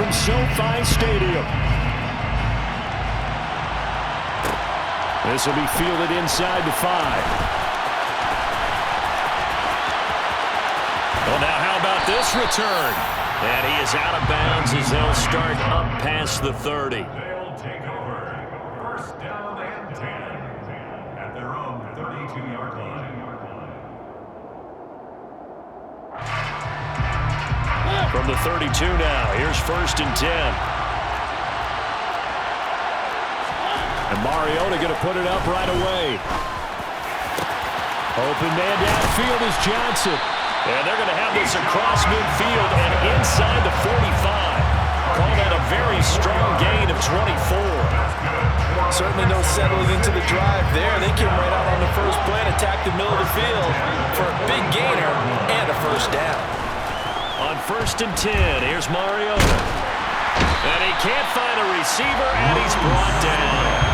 from SoFi Stadium. This will be fielded inside the 5. Well, now how about this return? And he is out of bounds as they'll start up past the 30. They'll take over. First down and 10 at their own 32-yard line. From the 32 now, here's first and 10. And Mariota going to put it up right away. Open man downfield is Johnson. And they're going to have this across midfield and inside the 45. Call that a very strong gain of 24. Certainly no settling into the drive there. They came right out on the first play and attacked the middle of the field for a big gainer and a first down. On first and 10, here's Mariota. And he can't find a receiver, and he's brought down.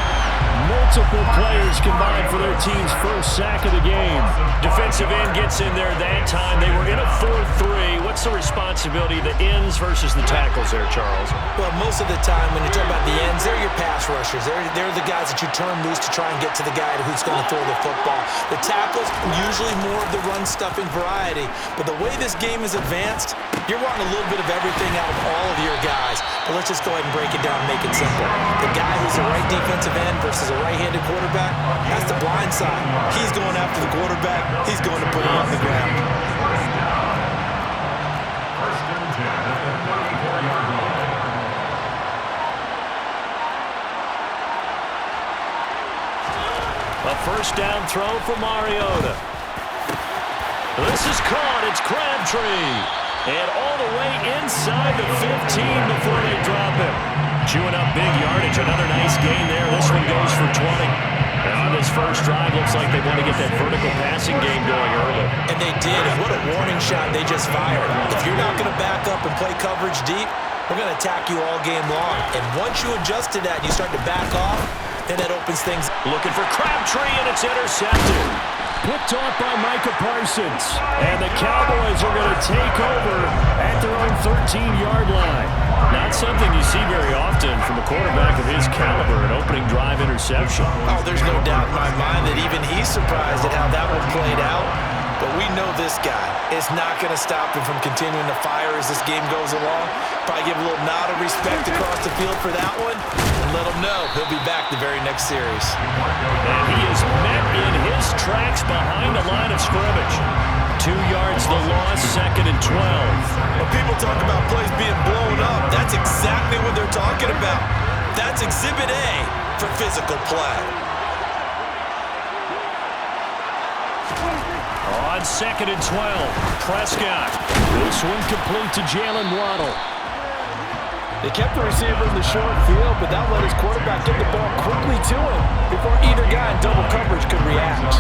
Multiple players combined for their team's first sack of the game. Defensive end gets in there that time. They were in a 4-3. What's the responsibility of the ends versus the tackles there, Charles? Well, most of the time when you talk about the ends, they're your pass rushers. They're the guys that you turn loose to try and get to the guy who's going to throw the football. The tackles, usually more of the run-stuffing variety. But the way this game is advanced, you're wanting a little bit of everything out of all of your guys. But let's just go ahead and break it down and make it simple. The guy who's the right defensive end versus a right-handed quarterback, that's the blind side. He's going after the quarterback. He's going to put him on the ground. First and 10 at the 34-yard line. A first down throw for Mariota. This is caught. It's Crabtree. And all the way inside the 15 before they drop him. Chewing up big yardage. Another nice gain there. This one goes for 20. And on this first drive, looks like they want to get that vertical passing game going early. And they did. And what a warning shot they just fired. If you're not going to back up and play coverage deep, we're going to attack you all game long. And once you adjust to that and you start to back off, then that opens things. Looking for Crabtree, and it's intercepted. Picked off by Micah Parsons. And the Cowboys are going to take over at their own 13-yard line. Not something you see very often from a quarterback of his caliber, an opening drive interception. Oh, there's no doubt in my mind that even he's surprised at how that one played out. But we know this guy is not going to stop him from continuing to fire as this game goes along. Probably give a little nod of respect across the field for that one and let him know he'll be back the very next series. And he is met in his tracks behind the line of scrimmage. 2 yards the loss, second and 12. When people talk about plays being blown up, that's exactly what they're talking about. That's Exhibit A for physical play. On second and 12, Prescott. This one complete to Jalen Waddle. They kept the receiver in the short field, but that let his quarterback get the ball quickly to him before either guy in double coverage could react.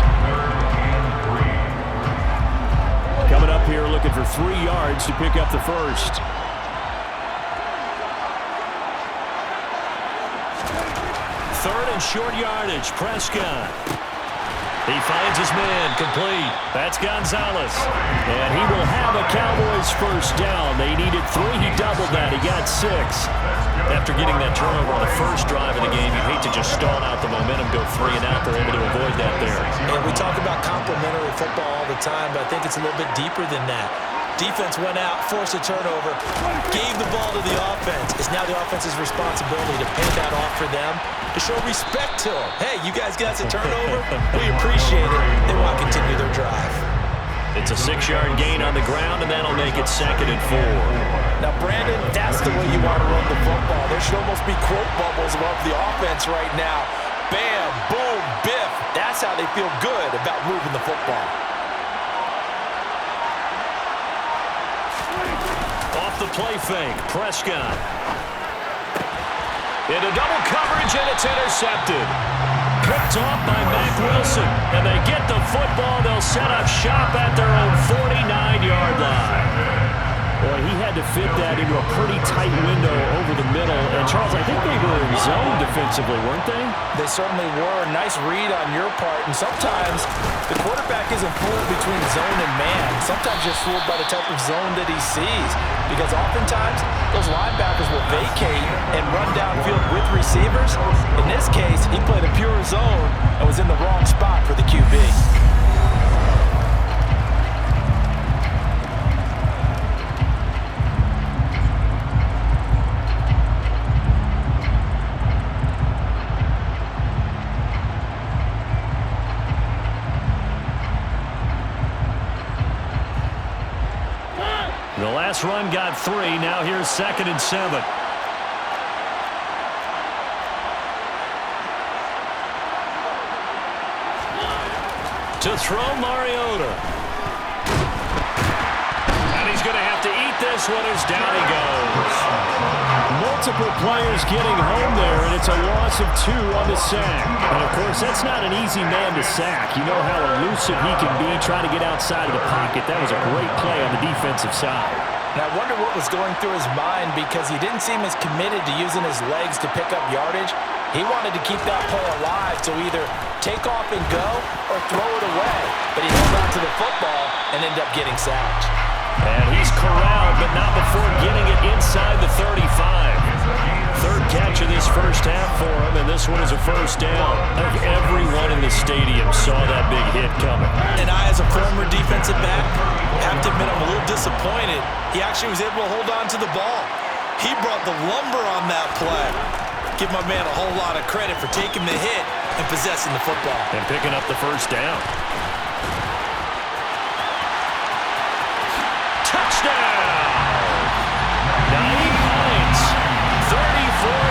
Coming up here looking for 3 yards to pick up the first. Third and short yardage, Prescott. He finds his man, complete. That's Gonzalez. And he will have a Cowboys first down. They needed 3. He doubled that. He got 6. After getting that turnover on the first drive of the game, you hate to just stall out the momentum, go 3 and out. They're able to avoid that there. And we talk about complementary football all the time, but I think it's a little bit deeper than that. Defense went out, forced a turnover, gave the ball to the offense. It's now the offense's responsibility to pay that off for them, to show respect to them. Hey, you guys got a turnover? We appreciate it. They want to continue their drive. It's a 6-yard gain on the ground, and that'll make it second and 4. Now, Brandon, that's the way you want to run the football. There should almost be quote bubbles above the offense right now. Bam, boom, biff. That's how they feel good about moving the football. Off the play fake, Prescott. Into double coverage, and it's intercepted. Picked off by Mack Wilson, and they get the football. They'll set up shop at their own 49-yard line. Boy, he had to fit that into a pretty tight window over the middle. And, Charles, I think they were in zone defensively, weren't they? They certainly were. Nice read on your part. And sometimes the quarterback isn't fooled between zone and man. Sometimes you're fooled by the type of zone that he sees. Because oftentimes, those linebackers will vacate and run downfield with receivers. In this case, he played a pure zone and was in the wrong spot for the QB. The last run got 3. Now here's 2nd and 7. To throw, Mariota. And he's going to have to eat this one as down he goes. Multiple players getting home there, and it's a loss of 2 on the sack. And, of course, that's not an easy man to sack. You know how elusive he can be trying to get outside of the pocket. That was a great play on the defensive side. And I wonder what was going through his mind because he didn't seem as committed to using his legs to pick up yardage. He wanted to keep that play alive, so either take off and go or throw it away. But he held on to the football and ended up getting sacked. And he's corralled, but not before getting it inside the 35. 3rd catch of this first half for him, and this one is a first down. I think everyone in the stadium saw that big hit coming. And I, as a former defensive back, have to admit I'm a little disappointed. He actually was able to hold on to the ball. He brought the lumber on that play. Give my man a whole lot of credit for taking the hit and possessing the football. And picking up the first down. Touchdown! Naeem Hines, 34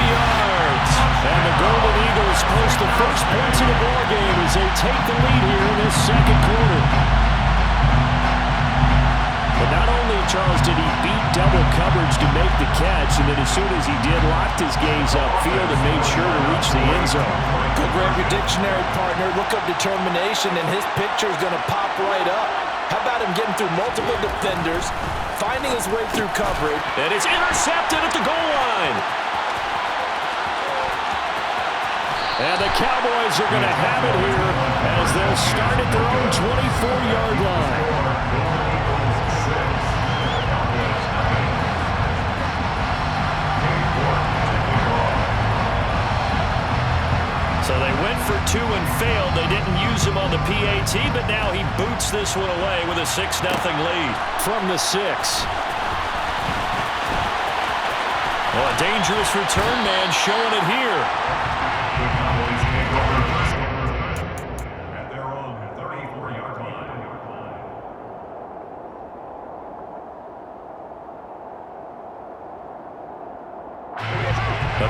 yards. And the Golden Eagles post the first points of the ballgame as they take the lead here in this 2nd quarter. But not only, Charles, did he beat double coverage to make the catch, and then as soon as he did, locked his gaze upfield and made sure to reach the end zone. Go grab your dictionary, partner. Look up determination, and his picture is going to pop right up. How about him getting through multiple defenders, finding his way through coverage. And it's intercepted at the goal line. And the Cowboys are going to have it here as they'll start at their own 24-yard line. So they went for 2 and failed. They didn't use him on the PAT, but now he boots this one away with a 6-0 lead from the 6. Well, a dangerous return man showing it here. At their own 34-yard line.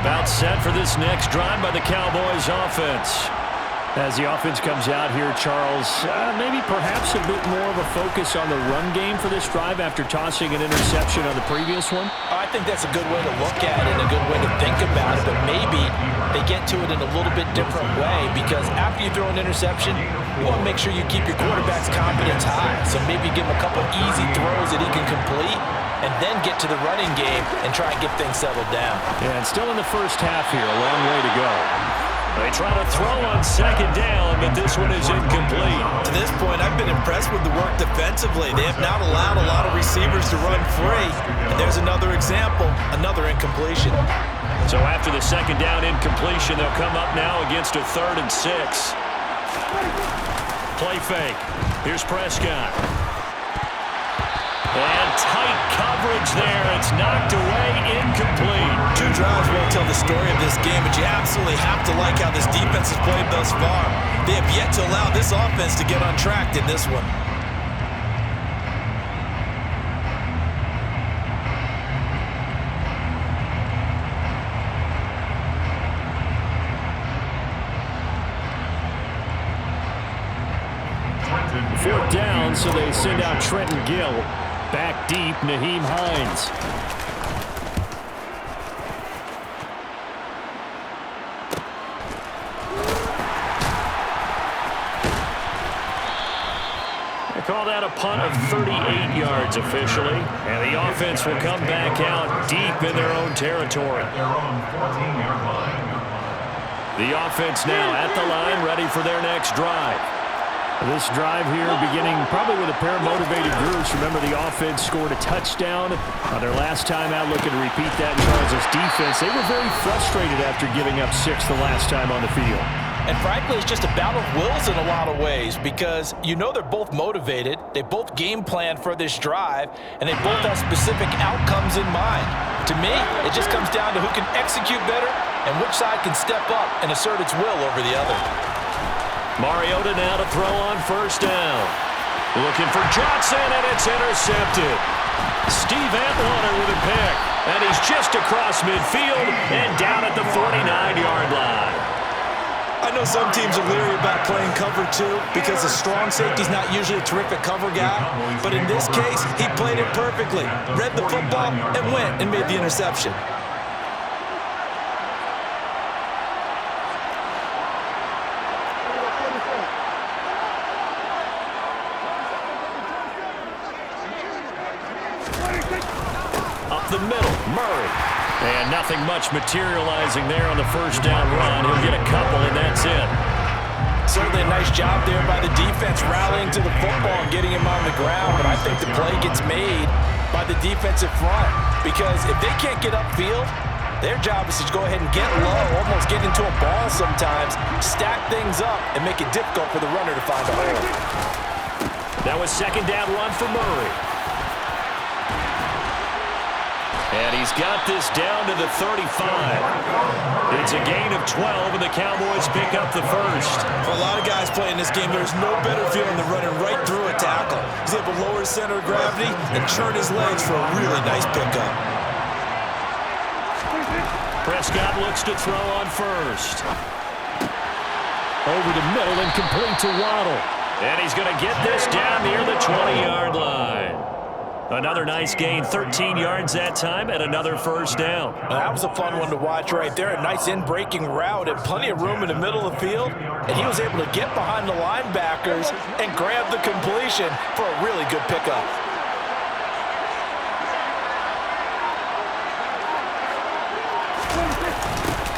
About set for this next drive by the Cowboys offense. As the offense comes out here, Charles, maybe perhaps a bit more of a focus on the run game for this drive after tossing an interception on the previous one? I think that's a good way to look at it and a good way to think about it, but maybe they get to it in a little bit different way because after you throw an interception, you want to make sure you keep your quarterback's confidence high. So maybe give him a couple easy throws that he can complete and then get to the running game and try and get things settled down. Yeah, and still in the first half here, a long way to go. They try to throw on 2nd down, but this one is incomplete. To this point, I've been impressed with the work defensively. They have not allowed a lot of receivers to run free. And there's another example, another incompletion. So after the 2nd down incompletion, they'll come up now against a 3rd and 6. Play fake. Here's Prescott. And tight coverage there. It's knocked away, incomplete. 2 drives won't tell the story of this game, but you absolutely have to like how this defense has played thus far. They have yet to allow this offense to get untracked in this one. Fourth down, so they send out Trenton Gill. Back deep, Naeem Hines. They call that a a punt of 38 yards officially. And the offense will come back out deep in their own territory. At their own 14-yard line. The offense now at the line, ready for their next drive. This drive here beginning probably with a pair of motivated groups. Remember, the offense scored a touchdown on their last time out, looking to repeat that in Charles' defense. They were very frustrated after giving up 6 the last time on the field. And frankly, it's just a battle of wills in a lot of ways because you know they're both motivated, they both game plan for this drive, and they both have specific outcomes in mind. To me, it just comes down to who can execute better and which side can step up and assert its will over the other. Mariota now to throw on first down. Looking for Johnson, and it's intercepted. Steve Atwater with a pick, and he's just across midfield and down at the 49-yard line. I know some teams are leery about playing cover two because the strong safety's not usually a terrific cover guy, but in this case, he played it perfectly, read the football, and went and made the interception. Up the middle, Murray. And nothing much materializing there on the first down run. He'll get a couple, and that's it. Certainly a nice job there by the defense rallying to the football and getting him on the ground, but I think the play gets made by the defensive front because if they can't get upfield, their job is to go ahead and get low, almost get into a ball sometimes, stack things up, and make it difficult for the runner to find a hole. That was second down run for Murray. And he's got this down to the 35. It's a gain of 12, and the Cowboys pick up the first. For a lot of guys playing this game, there's no better feeling than running right through a tackle. He's able to lower his center of gravity and churn his legs for a really nice pickup. Prescott looks to throw on first. Over the middle and complete to Waddle. And he's going to get this down near the 20-yard line. Another nice gain, 13 yards that time, and another first down. That was a fun one to watch right there. A nice in-breaking route and plenty of room in the middle of the field. And he was able to get behind the linebackers and grab the completion for a really good pickup.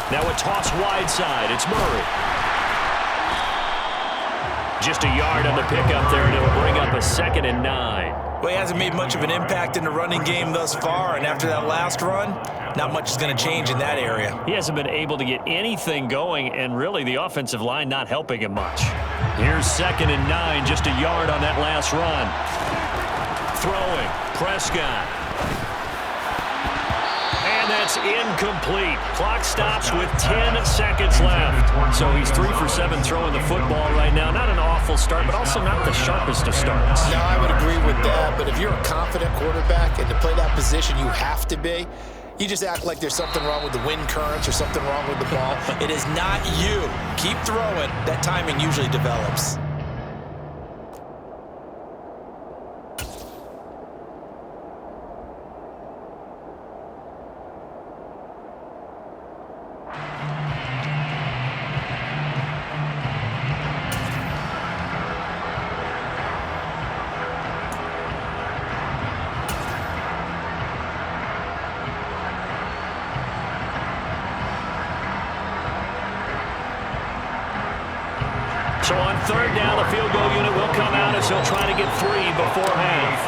Now a toss wide side. It's Murray. Just a yard on the pickup there, and it'll bring up a 2nd and 9. Well, he hasn't made much of an impact in the running game thus far, and after that last run, not much is going to change in that area. He hasn't been able to get anything going, and really the offensive line not helping him much. Here's 2nd and 9, just a yard on that last run. Throwing, Prescott. And that's incomplete. Clock stops with 10 seconds left. So he's 3 for 7 throwing the football right now. Not an awful start, but also not the sharpest of starts. No, I would agree with that. But if you're a confident quarterback and to play that position you have to be, you just act like there's something wrong with the wind currents or something wrong with the ball. It is not you. Keep throwing. That timing usually develops. So on third down, the field goal unit will come out as he'll try to get 3 before half.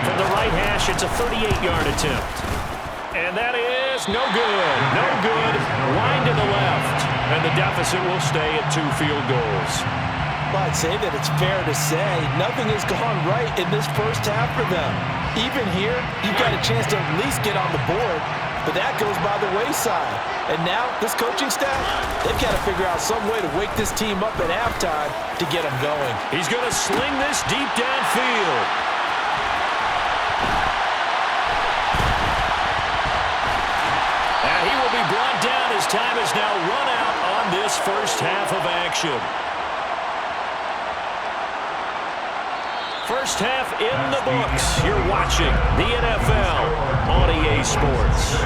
From the right hash, it's a 38-yard attempt. And that is no good. No good. Line to the left. And the deficit will stay at 2 field goals. Well, I'd say that it's fair to say nothing has gone right in this first half for them. Even here, you've got a chance to at least get on the board, but that goes by the wayside. And now, this coaching staff, they've got to figure out some way to wake this team up at halftime to get them going. He's going to sling this deep downfield. And he will be brought down as time is now run out on this first half of action. First half in the books. You're watching the NFL on EA Sports.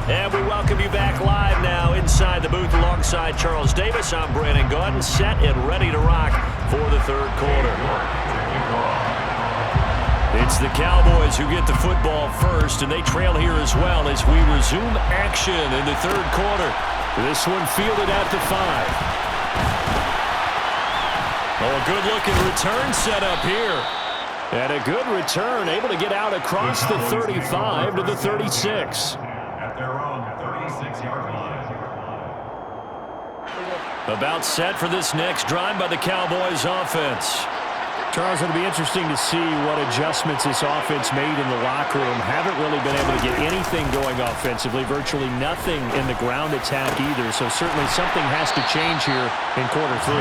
And we welcome you back live now inside the booth alongside Charles Davis. I'm Brandon Gaudin, set and ready to rock for the third quarter. It's the Cowboys who get the football first, and they trail here as well as we resume action in the third quarter. This one fielded at the 5. Oh, a good-looking return set up here. And a good return, able to get out across the 35 to the 36. At their own 36-yard line. About set for this next drive by the Cowboys offense. Charles, it'll be interesting to see what adjustments this offense made in the locker room. Haven't really been able to get anything going offensively, virtually nothing in the ground attack either. So certainly something has to change here in quarter 3.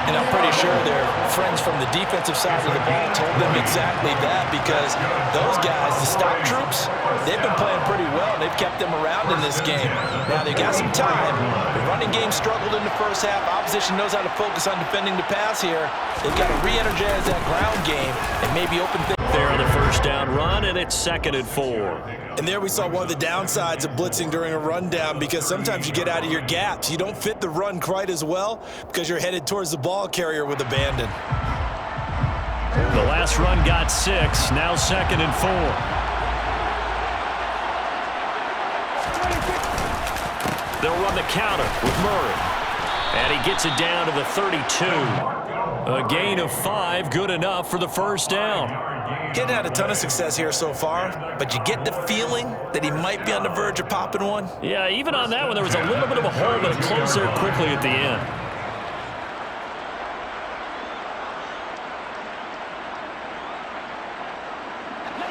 And I'm pretty sure their friends from the defensive side of the ball told them exactly that, because those guys, the stop troops, they've been playing pretty well. They've kept them around in this game. Now, they got some time. The running game struggled in the first half. Opposition knows how to focus on defending the pass here. They've got to re-energize that ground game and maybe open things. There on the first down run, and it's 2nd and 4. And there we saw one of the downsides of blitzing during a rundown, because sometimes you get out of your gaps. You don't fit the run quite as well because you're headed towards the ball carrier with abandon. The last run got 6, now 2nd and 4. They'll run the counter with Murray. And he gets it down to the 32. A gain of 5, good enough for the first down. Getting had a ton of success here so far, but you get the feeling that he might be on the verge of popping one. Yeah, even on that one, there was a little bit of a hole, but it closed there quickly at the end.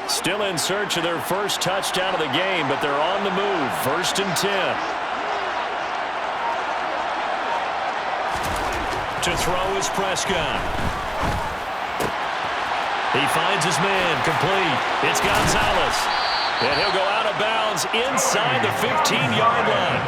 Still in search of their first touchdown of the game, but they're on the move. 1st and 10. To throw is Prescott. He finds his man, complete. It's Gonzalez. And he'll go out of bounds inside the 15-yard line.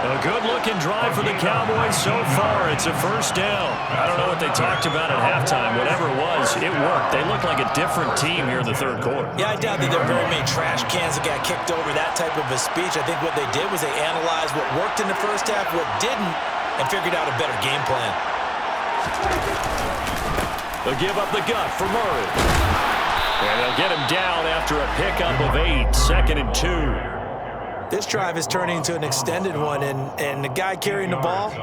A good-looking drive for the Cowboys so far. It's a first down. I don't know what they talked about at halftime. Whatever it was, it worked. They look like a different team here in the third quarter. Yeah, I doubt that there are very many trash cans that got kicked over that type of a speech. I think what they did was they analyzed what worked in the first half, what didn't, and figured out a better game plan. They'll give up the gut for Murray. And they'll get him down after a pickup of 8. 2nd and 2. This drive is turning into an extended one, and the guy carrying the ball,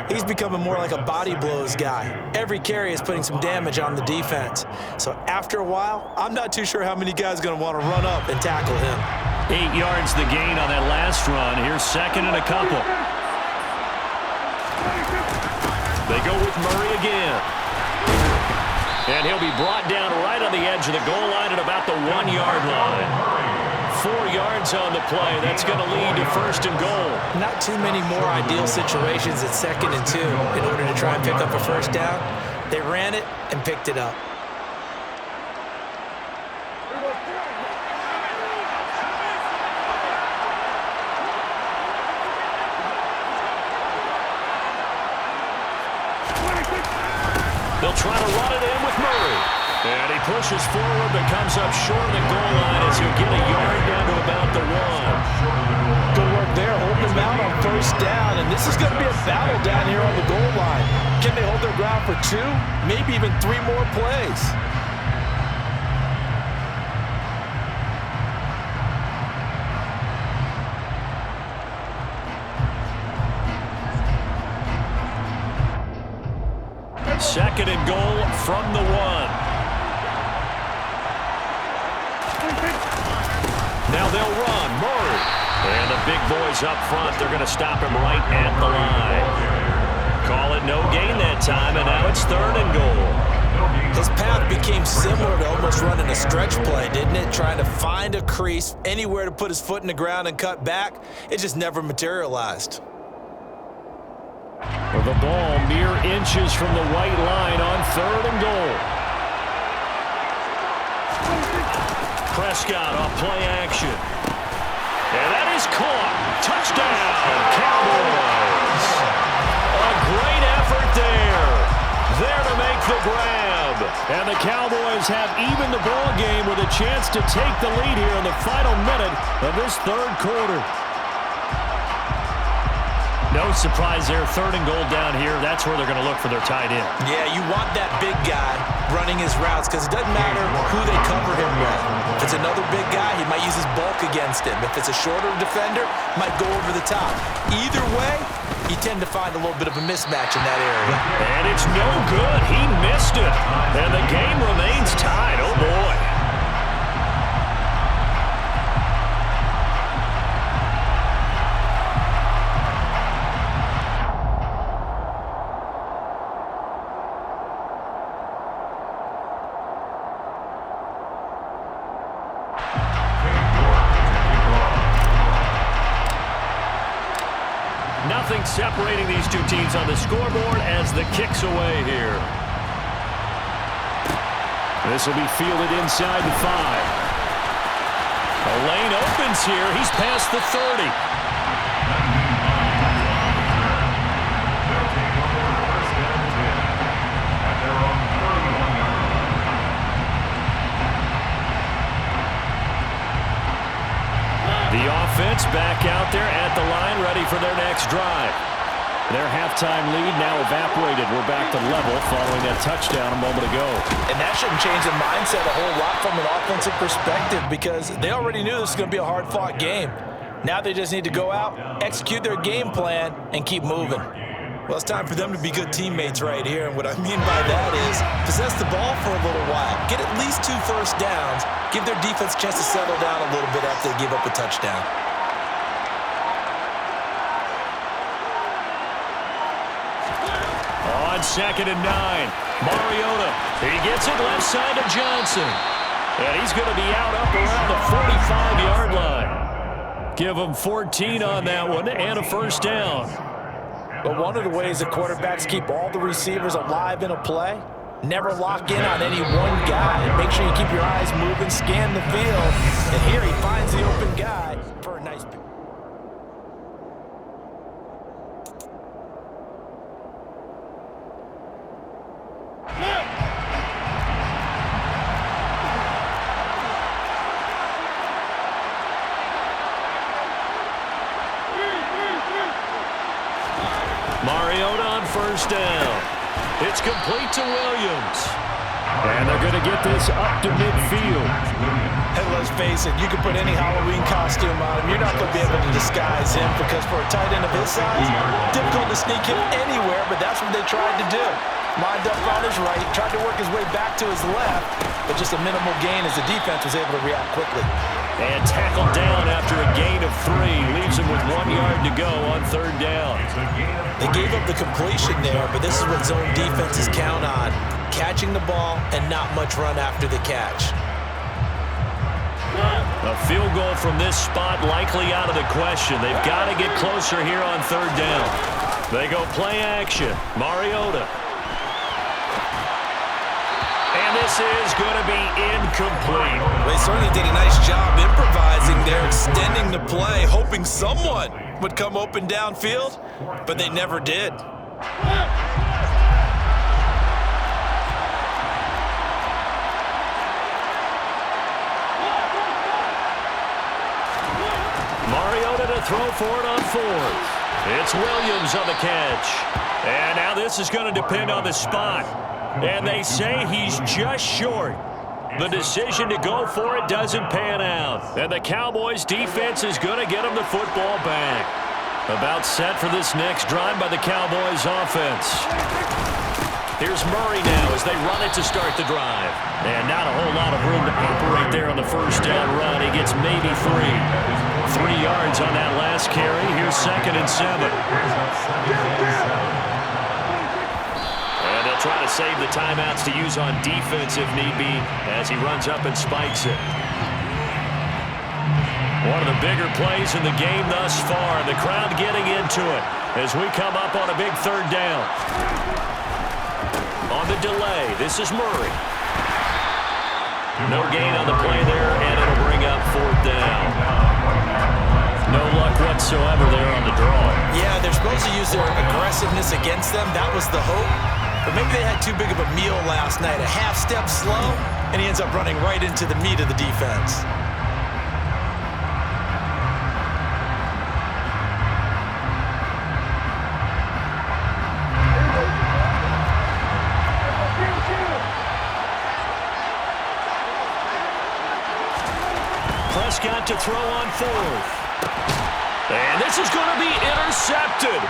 he's becoming more like a body blows guy. Every carry is putting some damage on the defense. So after a while, I'm not too sure how many guys are going to want to run up and tackle him. 8 yards the gain on that last run. Here's 2nd and a couple. They go with Murray again. And he'll be brought down right on the edge of the goal line at about the 1-yard line. 4 yards on the play. That's going to lead to 1st and goal. Not too many more ideal situations at 2nd and 2 in order to try and pick up a first down. They ran it and picked it up. They'll try to run it in with Murray. And he pushes forward, but comes up short of the goal line as he'll get a yard down to about the 1. Good work there, holding them out on first down. And this is going to be a battle down here on the goal line. Can they hold their ground for 2, maybe even 3 more plays? Second and goal from the 1. Now they'll run. Murray. And the big boys up front, they're going to stop him right at the line. Call it no gain that time, and now it's 3rd and goal. His path became similar to almost running a stretch play, didn't it? Trying to find a crease, anywhere to put his foot in the ground and cut back. It just never materialized. The ball mere inches from the white line on 3rd and goal. Prescott off play action. And that is caught. Touchdown, Cowboys. A great effort there. There to make the grab. And the Cowboys have evened the ball game with a chance to take the lead here in the final minute of this third quarter. No surprise there. 3rd and goal down here. That's where they're going to look for their tight end. Yeah, you want that big guy running his routes because it doesn't matter who they cover him with. If it's another big guy, he might use his bulk against him. If it's a shorter defender, might go over the top. Either way, you tend to find a little bit of a mismatch in that area. And it's no good. He missed it. And the game remains tied. Oh, boy. Nothing separating these two teams on the scoreboard as the kick's away here. This will be fielded inside the 5. The lane opens here. He's past the 30. The offense back out there at the line, ready for their next drive. Their halftime lead now evaporated. We're back to level following that touchdown a moment ago. And that shouldn't change the mindset a whole lot from an offensive perspective because they already knew this was going to be a hard-fought game. Now they just need to go out, execute their game plan, and keep moving. Well, it's time for them to be good teammates right here, and what I mean by that is possess the ball for a little while, get at least 2 first downs, give their defense a chance to settle down a little bit after they give up a touchdown. On 2nd and 9, Mariota. He gets it left side to Johnson. And he's going to be out up around the 45-yard line. Give him 14 on that one and a first down. But one of the ways the quarterbacks keep all the receivers alive in a play, never lock in on any one guy. And make sure you keep your eyes moving, scan the field. And here he finds the open guy for a nice pick. Mariota on first down. It's complete to Williams. And they're going to get this up to midfield. And let's face it, you can put any Halloween costume on him. You're not going to be able to disguise him because for a tight end of his size, difficult to sneak him anywhere, but that's what they tried to do. Lined up on his right, tried to work his way back to his left, but just a minimal gain as the defense was able to react quickly. And tackled down after a gain of 3. Leaves him with 1 yard to go on 3rd down. They gave up the completion there, but this is what zone defenses count on. Catching the ball and not much run after the catch. A field goal from this spot likely out of the question. They've got to get closer here on 3rd down. They go play action. Mariota. And this is going to be incomplete. They certainly did a nice job improvising there, extending the play, hoping someone would come open downfield, but they never did. Mariota to throw for it on 4th. It's Williams on the catch. And now this is going to depend on the spot. And they say he's just short. The decision to go for it doesn't pan out. And the Cowboys defense is going to get him the football back. About set for this next drive by the Cowboys offense. Here's Murray now as they run it to start the drive. And not a whole lot of room to operate there on the first down run. He gets maybe 3. 3 yards on that last carry. Here's 2nd and 7. Try to save the timeouts to use on defense if need be as he runs up and spikes it. One of the bigger plays in the game thus far. The crowd getting into it as we come up on a big 3rd down. On the delay, this is Murray. No gain on the play there, and it'll bring up 4th down. No luck whatsoever there on the draw. Yeah, they're supposed to use their aggressiveness against them. That was the hope. But maybe they had too big of a meal last night. A half step slow, and he ends up running right into the meat of the defense. to throw on fourth. And this is going to be intercepted.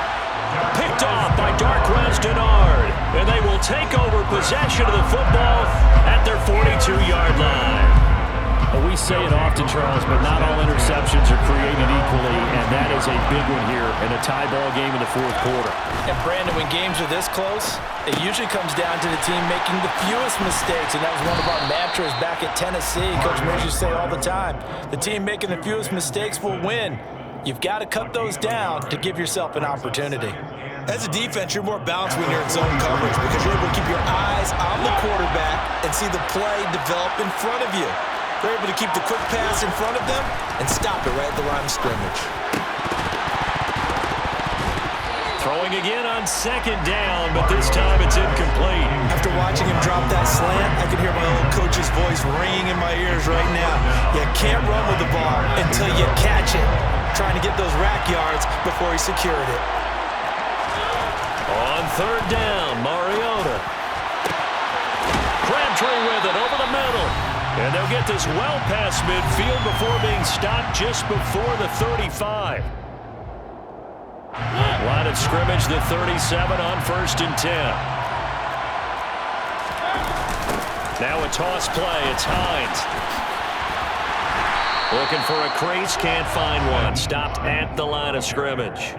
Picked off by Darquez Denard. And they will take over possession of the football at their 42-yard line. Well, we say it often, Charles, but not all interceptions are created equally, and that is a big one here in a tie ball game in the fourth quarter. And, Brandon, when games are this close, it usually comes down to the team making the fewest mistakes, and that was one of our mantras back at Tennessee. Coach Mills used to say all the time, the team making the fewest mistakes will win. You've got to cut those down to give yourself an opportunity. As a defense, you're more balanced when you're in zone coverage because you're able to keep your eyes on the quarterback and see the play develop in front of you. They're able to keep the quick pass in front of them and stop it right at the line of scrimmage. Throwing again on second down, but this time it's incomplete. After watching him drop that slant, I can hear my old coach's voice ringing in my ears right now. You can't run with the ball until you catch it. Trying to get those rack yards before he secured it. On third down, Mariota. Crabtree with it over the middle. And they'll get this well past midfield before being stopped just before the 35. Line of scrimmage, the 37 on 1st and 10. Now a toss play. It's Hines. Looking for a crease, can't find one. Stopped at the line of scrimmage.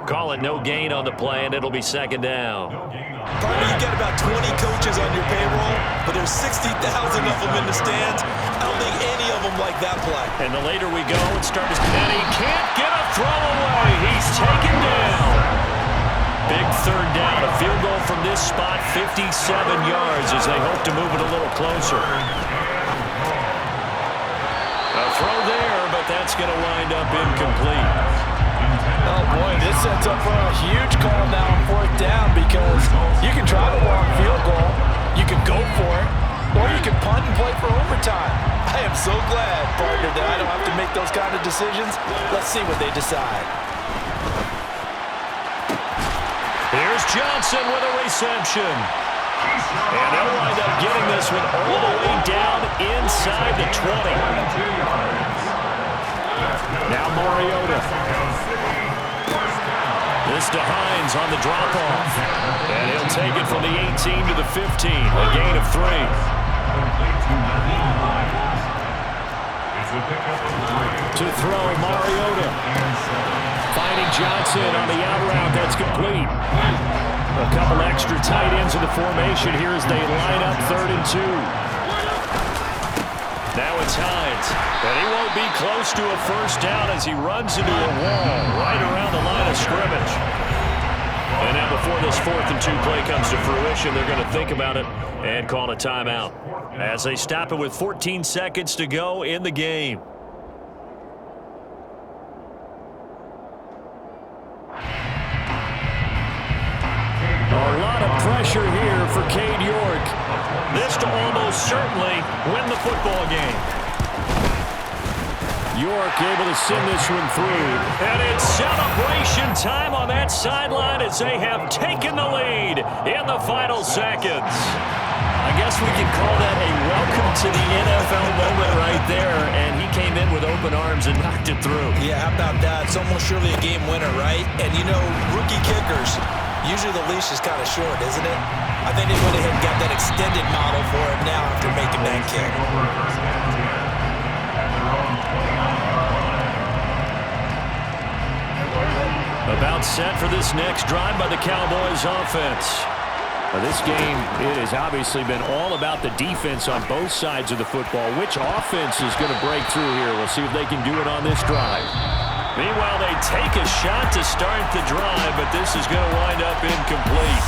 Call it no gain on the play, and it'll be second down. Partner, you got about 20 coaches on your payroll, but there's 60,000 of them in the stands. I don't think any of them like that play. And the later we go, and and he can't get a throw away. He's taken down. Big third down. A field goal from this spot, 57 yards as they hope to move it a little closer. A throw there, but that's going to wind up incomplete. Oh, boy, this sets up for a huge call now on 4th down because you can try the long field goal, you can go for it, or you can punt and play for overtime. I am so glad, partner, that I don't have to make those kind of decisions. Let's see what they decide. Here's Johnson with a reception. And they'll wind up getting this one all the way down inside the 20. Now Mariota. This to Hines on the drop-off. And he'll take it from the 18 to the 15. A gain of 3. To throw, Mariota. Finding Johnson on the out route. That's complete. A couple extra tight ends in the formation here as they line up 3rd and 2. Now it's Hines, and he won't be close to a first down as he runs into a wall right around the line of scrimmage. And now before this 4th and 2 play comes to fruition, they're going to think about it and call a timeout as they stop it with 14 seconds to go in the game. A lot of pressure here for Cade York. This to almost certainly win the football game. York able to send this one through. And it's celebration time on that sideline as they have taken the lead in the final seconds. I guess we can call that a welcome to the NFL moment right there. And he came in with open arms and knocked it through. Yeah, how about that? It's almost surely a game winner, right? And, you know, rookie kickers, usually the leash is kind of short, isn't it? I think they went ahead and got that extended model for him now after making that kick. About set for this next drive by the Cowboys offense. This game, it has obviously been all about the defense on both sides of the football. Which offense is going to break through here? We'll see if they can do it on this drive. Meanwhile, they take a shot to start the drive, but this is going to wind up incomplete.